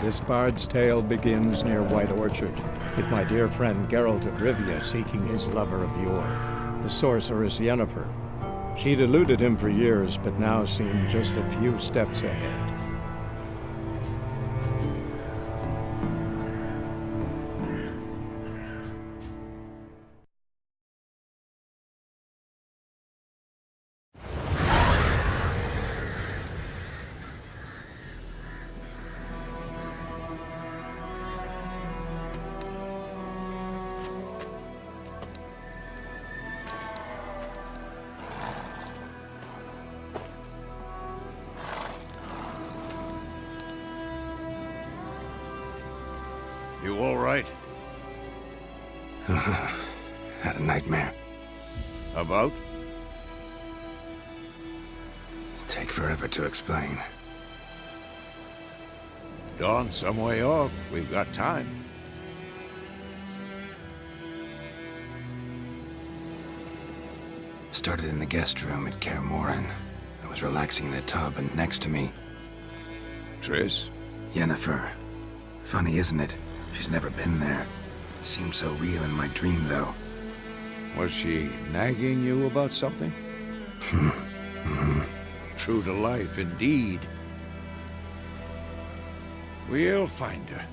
This bard's tale begins near White Orchard, with my dear friend Geralt of Rivia seeking his lover of yore, the sorceress Yennefer. She'd eluded him for years, but now seemed just a few steps ahead. You all right? Had a nightmare. About? Take forever to explain. Dawn's some way off. We've got time. Started in the guest room at Kaer Morhen. I was relaxing in the tub, and next to me... Triss? Yennefer. Funny, isn't it? She's never been there. Seemed so real in my dream, though. Was she nagging you about something? True to life, indeed. We'll find her.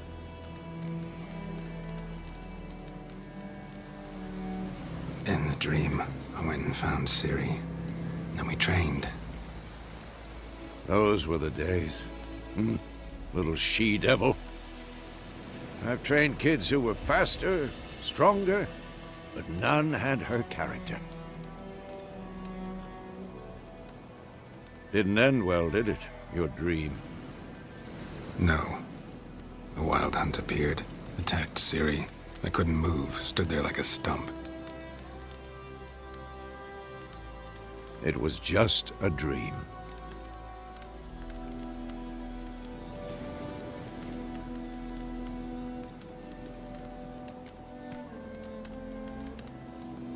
In the dream, I went and found Ciri. Then we trained. Those were the days. Little she-devil. I've trained kids who were faster, stronger, but none had her character. Didn't end well, did it? Your dream? No. A wild hunt appeared, attacked Ciri. I couldn't move, stood there like a stump. It was just a dream.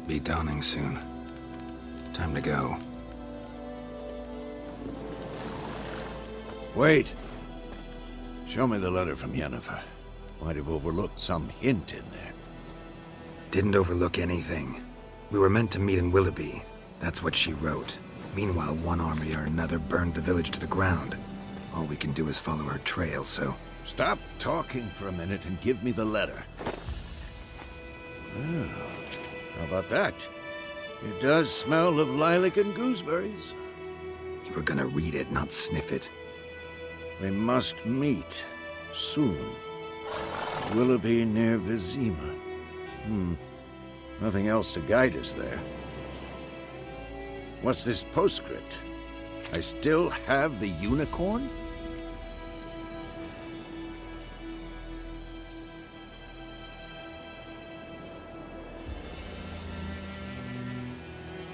Be dawning soon. Time to go. Wait. Show me the letter from Yennefer. Might have overlooked some hint in there. Didn't overlook anything. We were meant to meet in Willoughby. That's what she wrote. Meanwhile, one army or another burned the village to the ground. All we can do is follow her trail, so... Stop talking for a minute and give me the letter. Well, how about that? It does smell of lilac and gooseberries. You were gonna read it, not sniff it. We must meet. Soon. Willoughby near Vizima. Nothing else to guide us there. What's this postscript? I still have the unicorn?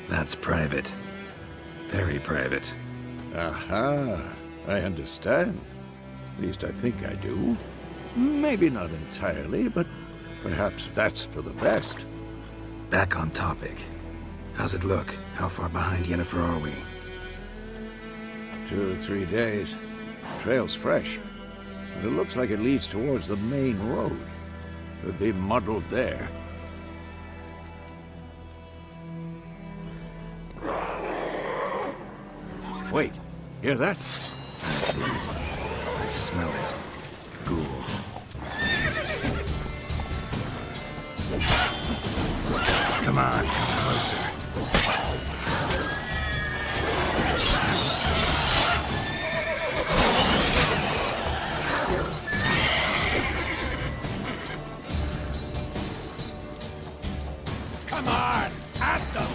That's private. Very private. Aha, I understand. At least I think I do. Maybe not entirely, but perhaps that's for the best. Back on topic. How's it look? How far behind Yennefer are we? 2 or 3 days. Trail's fresh. But it looks like it leads towards the main road. Could be muddled there. Wait, hear that? I see it. I smell it. Ghouls. Come on, come closer. Come on, at them!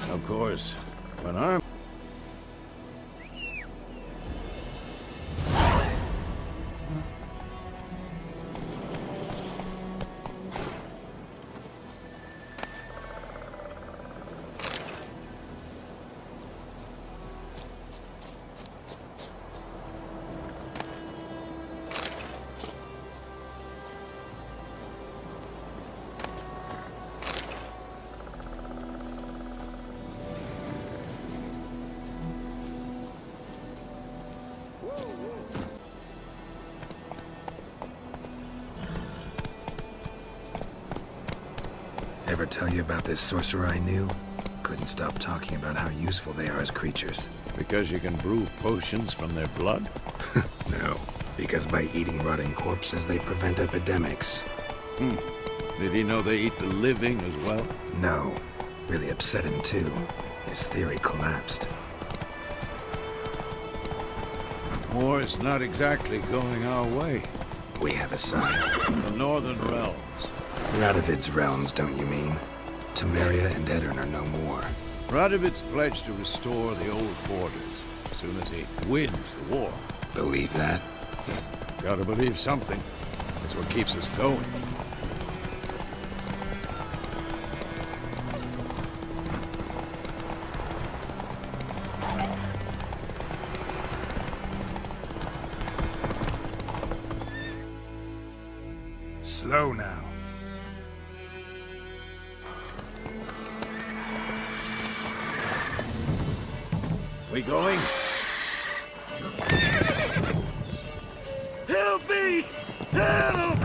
Of course, when armed... Ever tell you about this sorcerer I knew? Couldn't stop talking about how useful they are as creatures. Because you can brew potions from their blood? No, because by eating rotting corpses, they prevent epidemics. Did he know they eat the living as well? No. Really upset him, too. His theory collapsed. War's not exactly going our way. We have a sign. The Northern Realms. Radovid's realms, don't you mean? Temeria and Edirn are no more. Radovid's pledged to restore the old borders as soon as he wins the war. Believe that? Gotta believe something. That's what keeps us going. Slow now. We going? Help me! Help!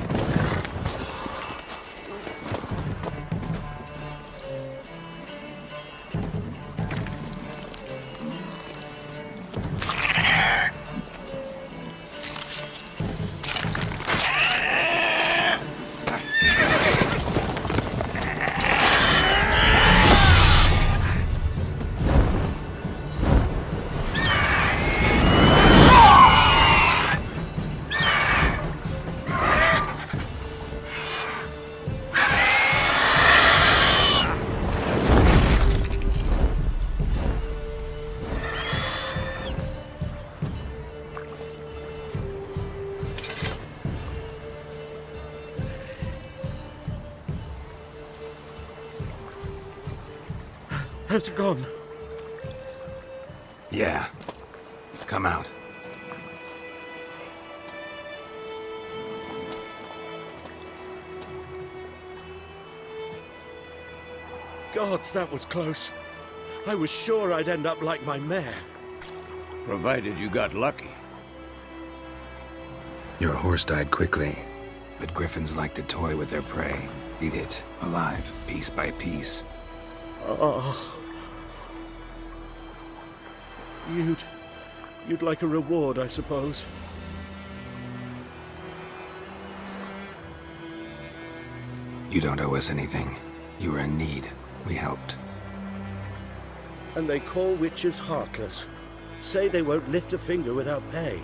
Has it gone? Yeah. Come out. Gods, that was close. I was sure I'd end up like my mare. Provided you got lucky. Your horse died quickly, but griffins like to toy with their prey. Eat it, alive, piece by piece. Oh. You'd like a reward, I suppose. You don't owe us anything. You were in need. We helped. And they call witches heartless. Say they won't lift a finger without pay.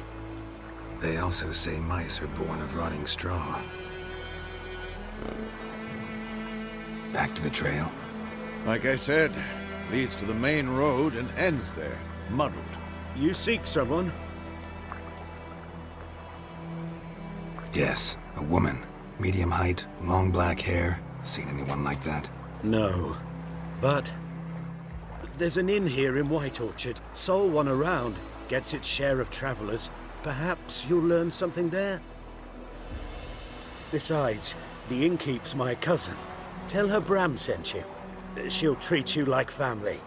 They also say mice are born of rotting straw. Back to the trail. Like I said, leads to the main road and ends there, muddled. You seek someone? Yes, a woman. Medium height, long black hair. Seen anyone like that? No. But there's an inn here in White Orchard. Sole one around. Gets its share of travelers. Perhaps you'll learn something there? Besides, the innkeep's my cousin. Tell her Bram sent you. She'll treat you like family.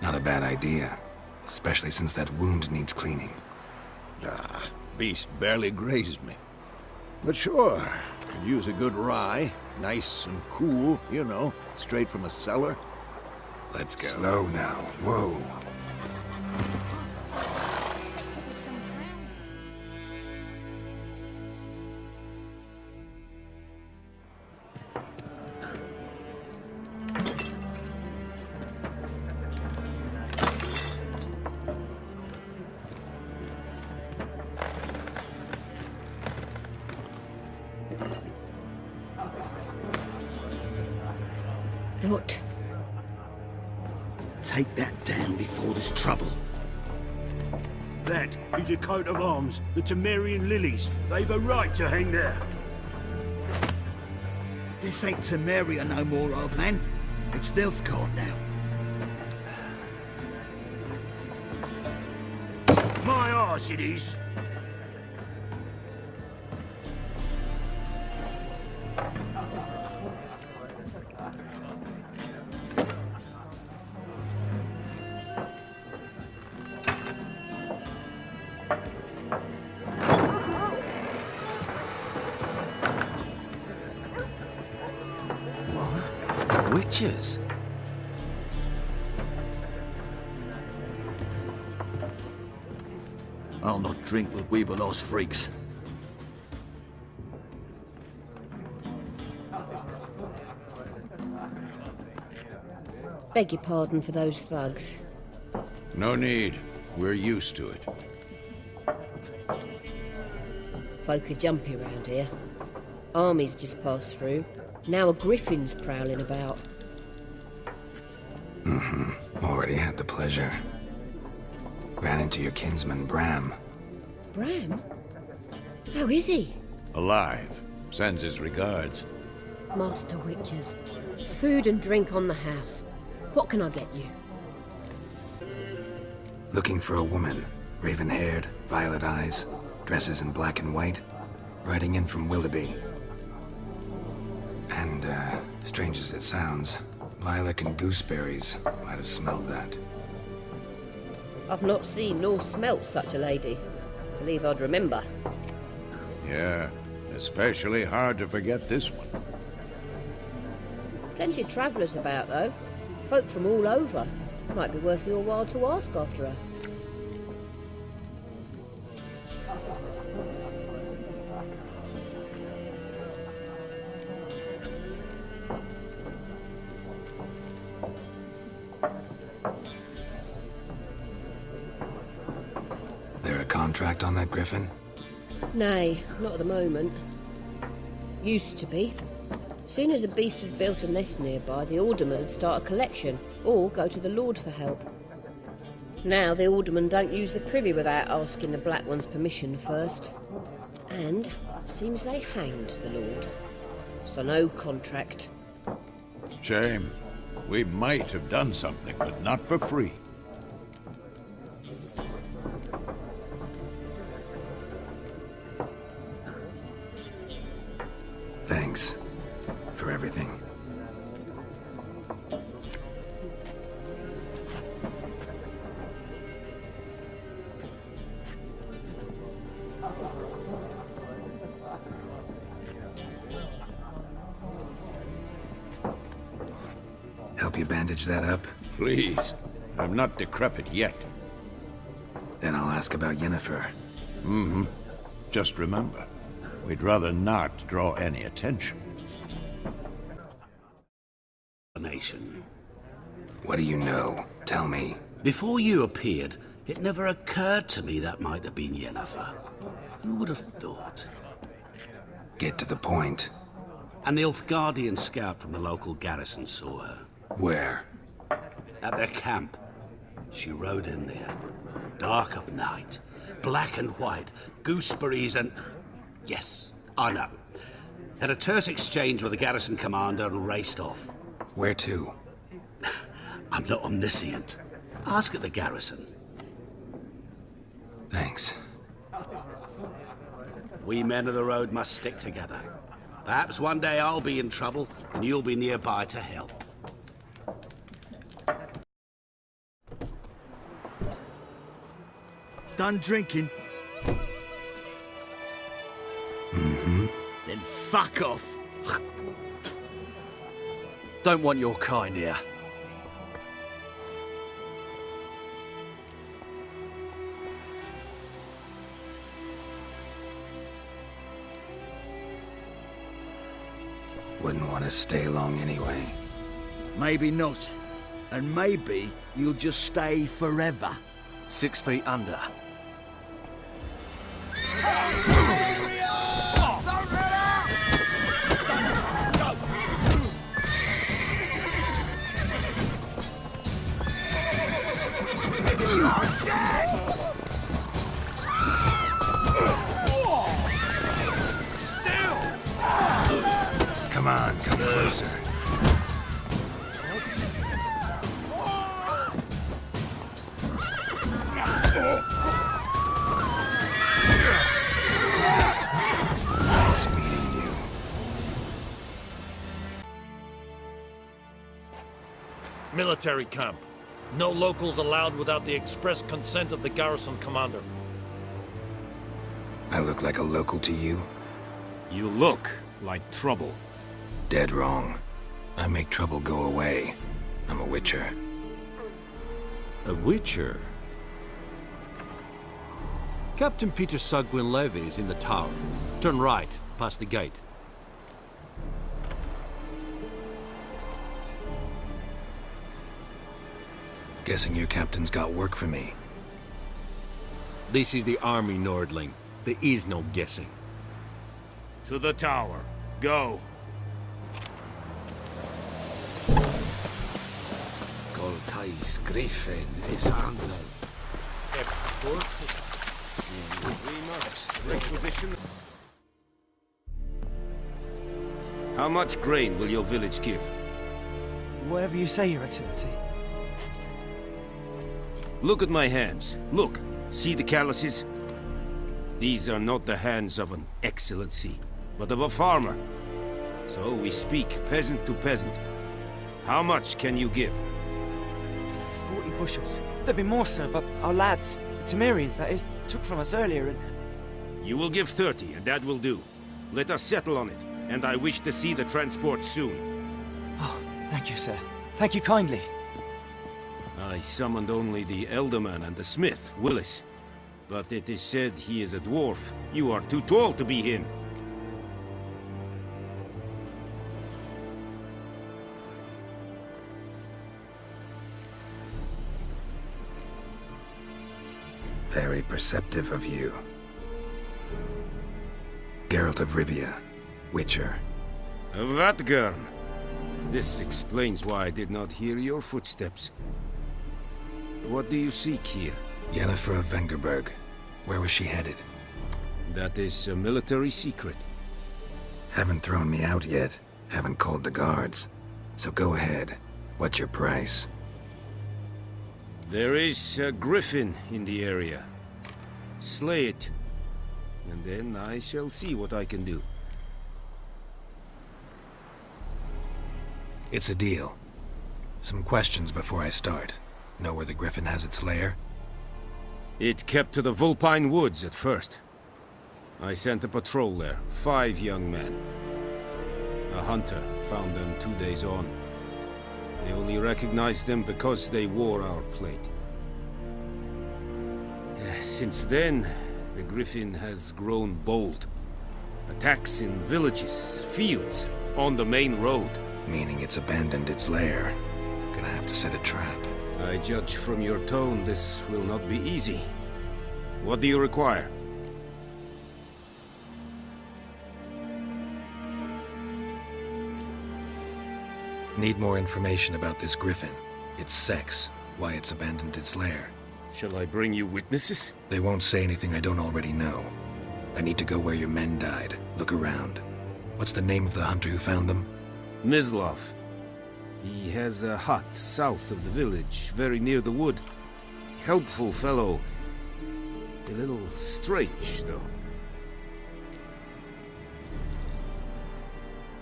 Not a bad idea. Especially since that wound needs cleaning. Beast barely grazed me. But sure, could use a good rye. Nice and cool, you know, straight from a cellar. Let's go. Slow now. Whoa. What? Take that down before there's trouble. That is a coat of arms, the Temerian lilies. They've a right to hang there. This ain't Temeria no more, old man. It's Nilfgaard now. My arse it is. What? Witches? I'll not drink with Weaverlaw's freaks. Beg your pardon for those thugs. No need. We're used to it. Folk are jumpy round here. Armies just passed through. Now a griffin's prowling about. Already had the pleasure. Ran into your kinsman, Bram. Bram? How is he? Alive. Sends his regards. Master Witches. Food and drink on the house. What can I get you? Looking for a woman. Raven-haired, violet eyes, dresses in black and white. Riding in from Willoughby. And, strange as it sounds, lilac and gooseberries might have smelled that. I've not seen nor smelt such a lady. Believe I'd remember. Yeah, especially hard to forget this one. Plenty of travellers about, though. Folk from all over. Might be worth your while to ask after her. There a contract on that griffin? Nay, not at the moment. Used to be. Soon as a beast had built a nest nearby, the alderman would start a collection, or go to the Lord for help. Now the aldermen don't use the privy without asking the Black One's permission first. And seems they hanged the Lord. So no contract. Shame. We might have done something, but not for free. Thanks. For everything. Help you bandage that up? Please. I'm not decrepit yet. Then I'll ask about Yennefer. Just remember, we'd rather not draw any attention. Nation. What do you know? Tell me. Before you appeared, it never occurred to me that might have been Yennefer. Who would have thought? Get to the point. An Nilfgaardian scout from the local garrison saw her. Where? At their camp. She rode in there. Dark of night. Black and white. Gooseberries and... Yes, I know. Had a terse exchange with the garrison commander and raced off. Where to? I'm not omniscient. Ask at the garrison. Thanks. We men of the road must stick together. Perhaps one day I'll be in trouble and you'll be nearby to help. Done drinking? Then fuck off. Don't want your kind here. Wouldn't want to stay long anyway. Maybe not. And maybe you'll just stay forever. 6 feet under. Come on, come closer. Nice meeting you. Military camp. No locals allowed without the express consent of the garrison commander. I look like a local to you? You look like trouble. Dead wrong. I make trouble go away. I'm a witcher. A witcher? Captain Peter Sagwin Levy is in the tower. Turn right, past the gate. Guessing your captain's got work for me. This is the army, Nordling. There is no guessing. To the tower. Go. Goltais Griffin is under. We must requisition. How much grain will your village give? Whatever you say, Your Excellency. Look at my hands. Look. See the calluses? These are not the hands of an excellency, but of a farmer. So we speak peasant to peasant. How much can you give? 40 bushels. There'd be more, sir, but our lads, the Temerians, that is, took from us earlier and... You will give 30, and that will do. Let us settle on it, and I wish to see the transport soon. Oh, thank you, sir. Thank you kindly. I summoned only the Elderman and the smith, Willis. But it is said he is a dwarf. You are too tall to be him. Very perceptive of you. Geralt of Rivia, Witcher. Vatgern! This explains why I did not hear your footsteps. What do you seek here? Yennefer of Vengerberg. Where was she headed? That is a military secret. Haven't thrown me out yet. Haven't called the guards. So go ahead. What's your price? There is a griffin in the area. Slay it. And then I shall see what I can do. It's a deal. Some questions before I start. Know where the griffin has its lair? It kept to the Vulpine Woods at first. I sent a patrol there, 5 young men. A hunter found them 2 days on. They only recognized them because they wore our plate. Since then, the griffin has grown bold. Attacks in villages, fields, on the main road. Meaning it's abandoned its lair. Gonna have to set a trap. I judge from your tone this will not be easy. What do you require? Need more information about this griffin. Its sex, why it's abandoned its lair. Shall I bring you witnesses? They won't say anything I don't already know. I need to go where your men died. Look around. What's the name of the hunter who found them? Mislav. He has a hut south of the village, very near the wood. Helpful fellow. A little strange, though.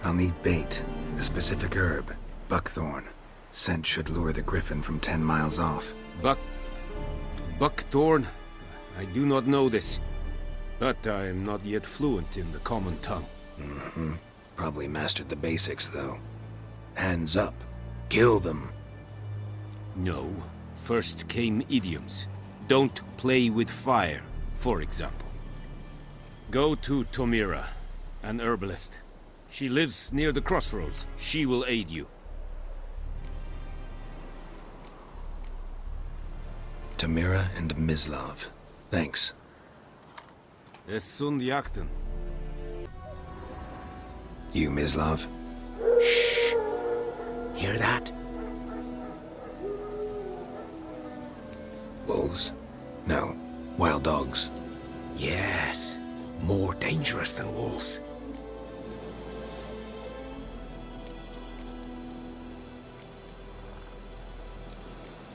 I'll need bait. A specific herb. Buckthorn. Scent should lure the griffin from 10 miles off. Buckthorn? I do not know this. But I am not yet fluent in the common tongue. Mm-hmm. Probably mastered the basics, though. Hands up. Kill them. No. First came idioms. Don't play with fire, for example. Go to Tomira, an herbalist. She lives near the crossroads. She will aid you. Tomira and Mislav. Thanks. Es sunt jakten. You, Mislav? Shh! Hear that? Wolves? No. Wild dogs. Yes. More dangerous than wolves.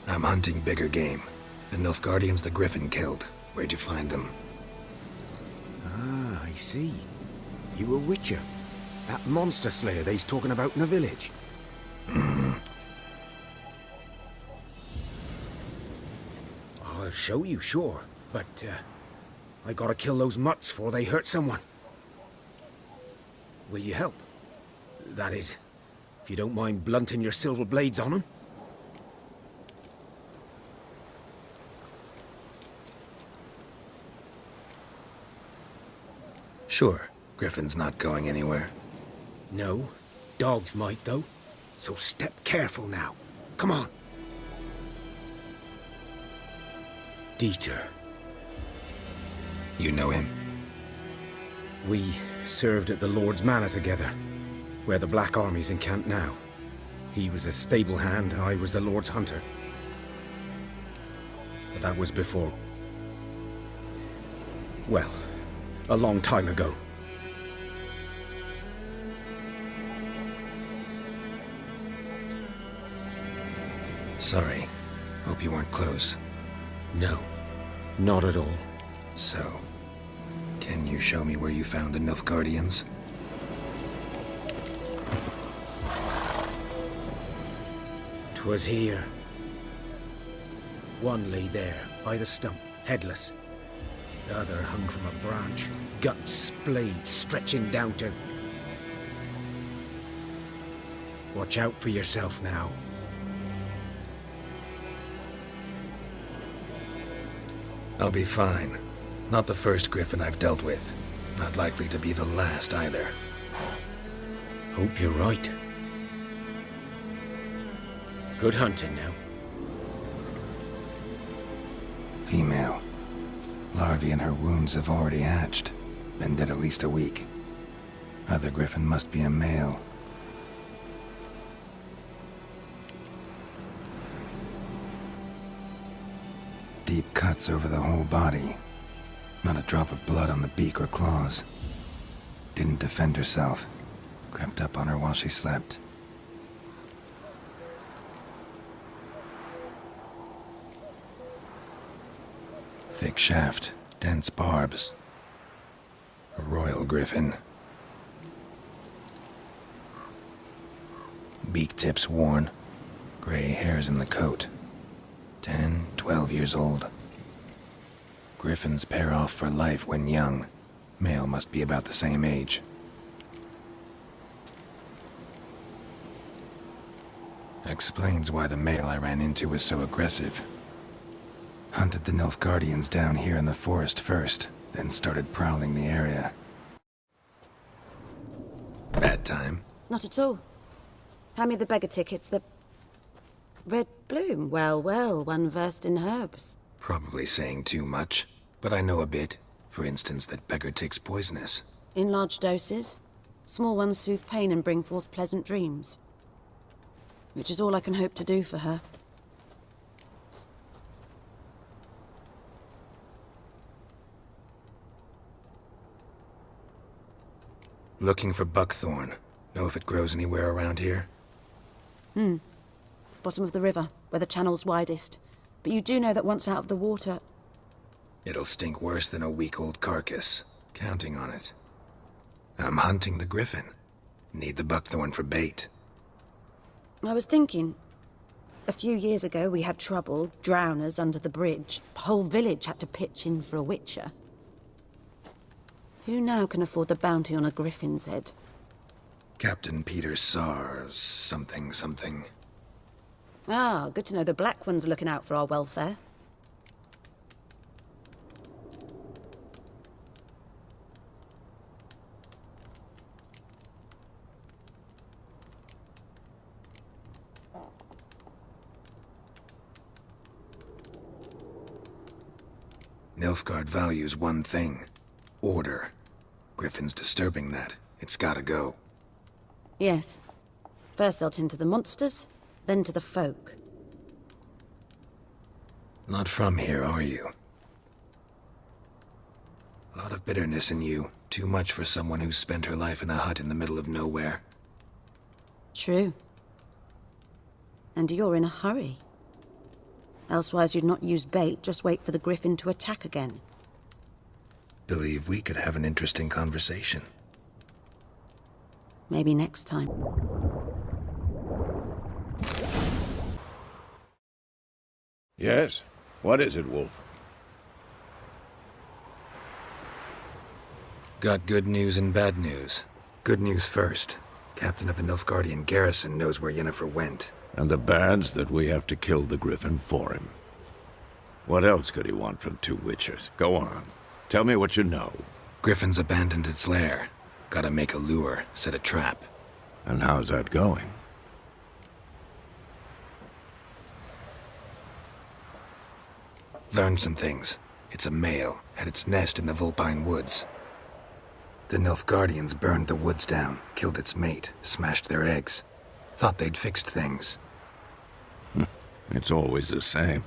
I'm hunting bigger game. The Nilfgaardians the Griffin killed. Where'd you find them? Ah, I see. You a witcher. That monster slayer they's talking about in the village. Hmm. I'll show you, sure. But, I gotta kill those mutts before they hurt someone. Will you help? That is, If you don't mind blunting your silver blades on them. Sure, Griffin's not going anywhere. No, dogs might though. So step careful now. Come on. Dieter. You know him? We served at the Lord's Manor together, where the Black Army's encamped now. He was a stable hand, I was the Lord's hunter. But that was before... well, a long time ago. Sorry. Hope you weren't close. No, not at all. So, can you show me where you found the Nilfgaardians? 'Twas here. One lay there, by the stump, headless. The other hung from a branch, guts splayed, stretching down to... Watch out for yourself now. I'll be fine. Not the first Griffin I've dealt with. Not likely to be the last either. Hope you're right. Good hunting now. Female. Larvae in her wounds have already hatched. Been dead at least a week. Other Griffin must be a male. Deep cuts over the whole body. Not a drop of blood on the beak or claws. Didn't defend herself. Crept up on her while she slept. Thick shaft, dense barbs. A royal griffin. Beak tips worn. Gray hairs in the coat. 10, 12 years old. Griffins pair off for life when young. Male must be about the same age. Explains why the male I ran into was so aggressive. Hunted the Nilfgaardians down here in the forest first, then started prowling the area. Bad time? Not at all. Hand me the beggar tickets, the... Red Bloom. Well, well, one versed in herbs. Probably saying too much, but I know a bit. For instance, that beggar tick's poisonous. In large doses. Small ones soothe pain and bring forth pleasant dreams. Which is all I can hope to do for her. Looking for buckthorn. Know if it grows anywhere around here? Bottom of the river, where the channel's widest. But you do know that once out of the water... It'll stink worse than a week-old carcass. Counting on it. I'm hunting the griffin. Need the buckthorn for bait. I was thinking... A few years ago we had trouble, drowners under the bridge. The whole village had to pitch in for a witcher. Who now can afford the bounty on a griffin's head? Captain Peter Sars, something. Ah, good to know the Black One's looking out for our welfare. Nilfgaard values one thing. Order. Griffin's disturbing that. It's gotta go. Yes. First they'll tend to the monsters, then to the folk. Not from here, are you? A lot of bitterness in you. Too much for someone who's spent her life in a hut in the middle of nowhere. True. And you're in a hurry. Elsewise you'd not use bait, just wait for the griffin to attack again. Believe we could have an interesting conversation. Maybe next time. Yes? What is it, Wolf? Got good news and bad news. Good news first. captain of a Nilfgaardian garrison knows where Yennefer went. And the bad's that we have to kill the Griffin for him. What else could he want from two witchers? Go on. Tell me what you know. Griffin's abandoned its lair. Gotta make a lure, set a trap. And how's that going? Learned some things. It's a male, had its nest in the Vulpine Woods. The Nilfgaardians burned the woods down, killed its mate, smashed their eggs. Thought they'd fixed things. It's always the same.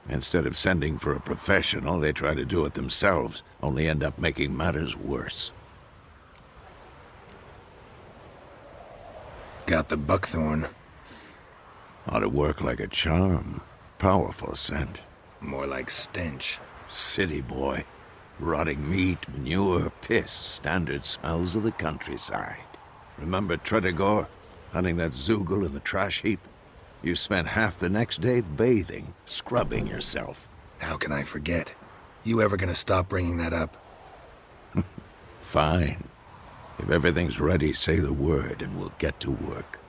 Instead of sending for a professional, they try to do it themselves, only end up making matters worse. Got the buckthorn. Ought to work like a charm. Powerful scent. More like stench. City boy. Rotting meat, manure, piss, standard smells of the countryside. Remember Tredegor? Hunting that Zeugl in the trash heap? You spent half the next day bathing, scrubbing yourself. How can I forget? You ever gonna stop bringing that up? Fine. If everything's ready, say the word and we'll get to work.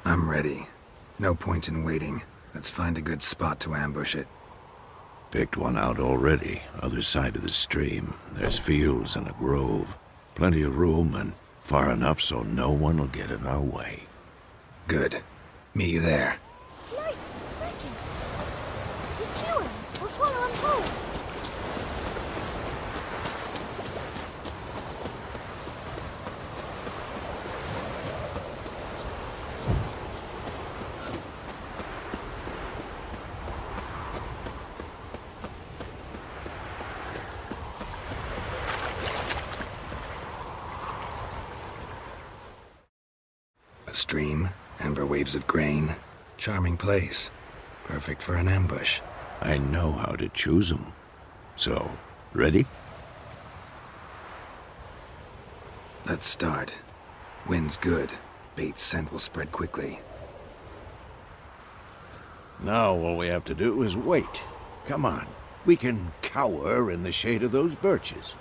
I'm ready. No point in waiting. Let's find a good spot to ambush it. Picked one out already, other side of the stream. There's fields and a grove. Plenty of room and far enough so no one will get in our way. Good. Meet you there. Light, Rickens. It's you, what's one on hold? A stream, amber waves of grain. Charming place. Perfect for an ambush. I know how to choose 'em. So, ready? Let's start. Wind's good. Bait's scent will spread quickly. Now all we have to do is wait. Come on. We can cower in the shade of those birches.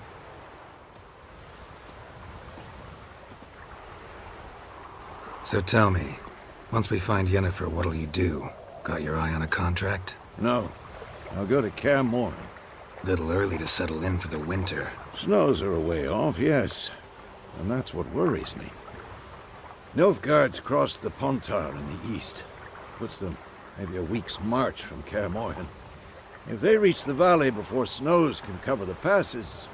So tell me, once we find Yennefer, what'll you do? Got your eye on a contract? No. I'll go to Kaer Morhen. Little early to settle in for the winter. Snows are a way off, yes. And that's what worries me. Nilfgaard's crossed the Pontar in the east. Puts them maybe a week's march from Kaer Morhen. If they reach the valley before snows can cover the passes,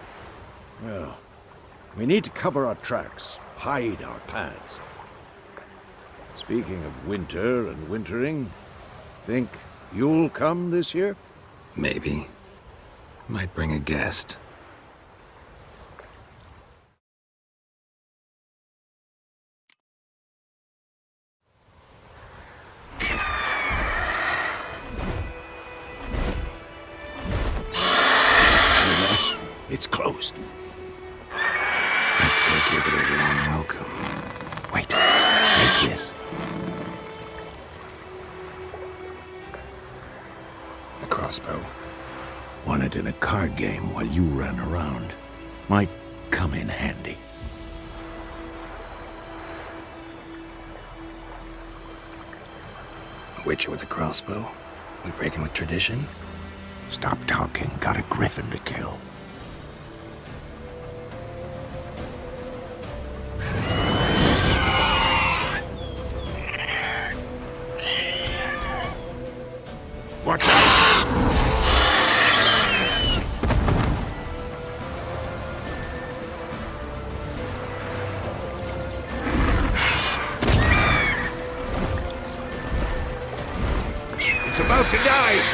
well, we need to cover our tracks, hide our paths. Speaking of winter and wintering, think you'll come this year? Maybe. Might bring a guest. It's closed. Let's go give it a warm welcome. Wait. Take this. A crossbow. Won it in a card game while you ran around. Might come in handy. A witcher with a crossbow? We breaking with tradition? Stop talking. Got a griffin to kill. Watch out! It's about to dive!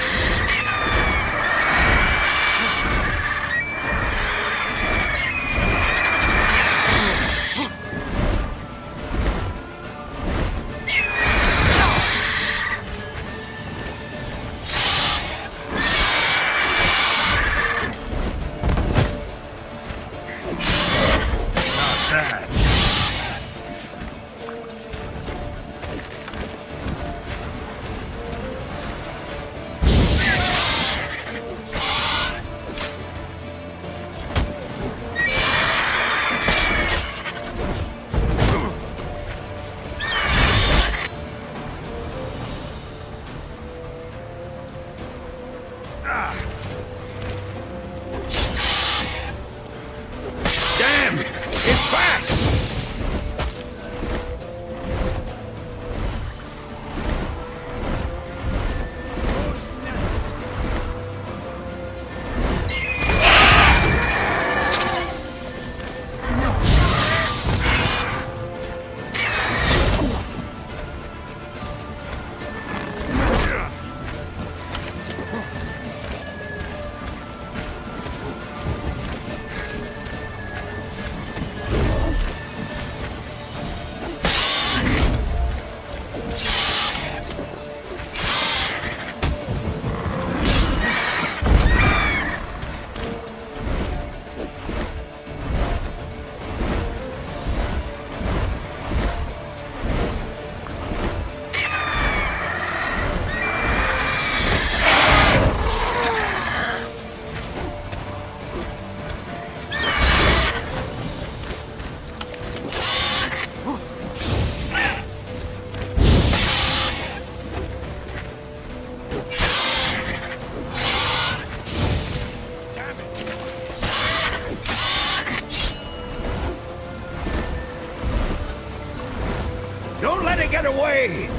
get away!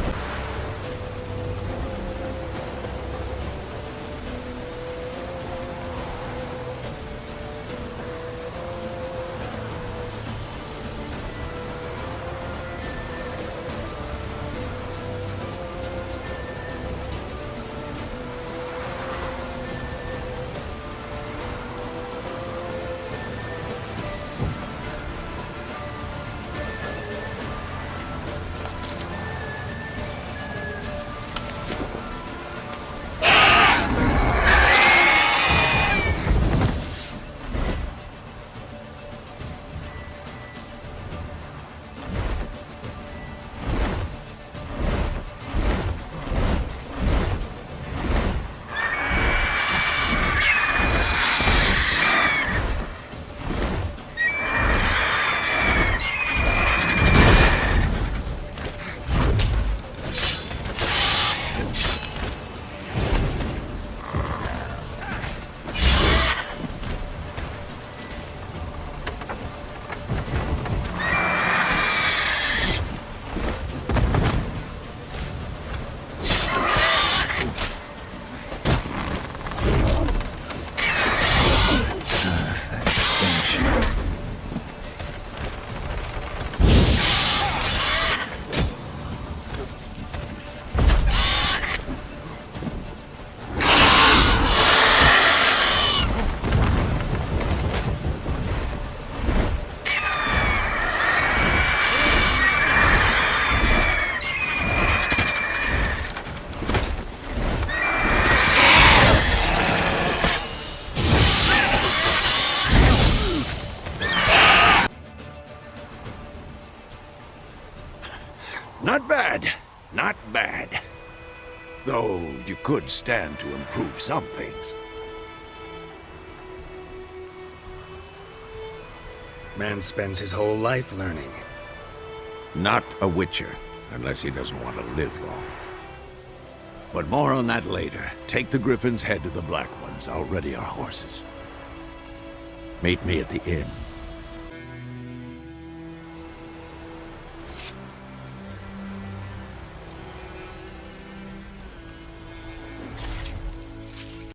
Not bad. Not bad. Though you could stand to improve some things. Man spends his whole life learning. Not a Witcher, unless he doesn't want to live long. But more on that later. Take the Griffin's head to the Black Ones. I'll ready our horses. Meet me at the inn.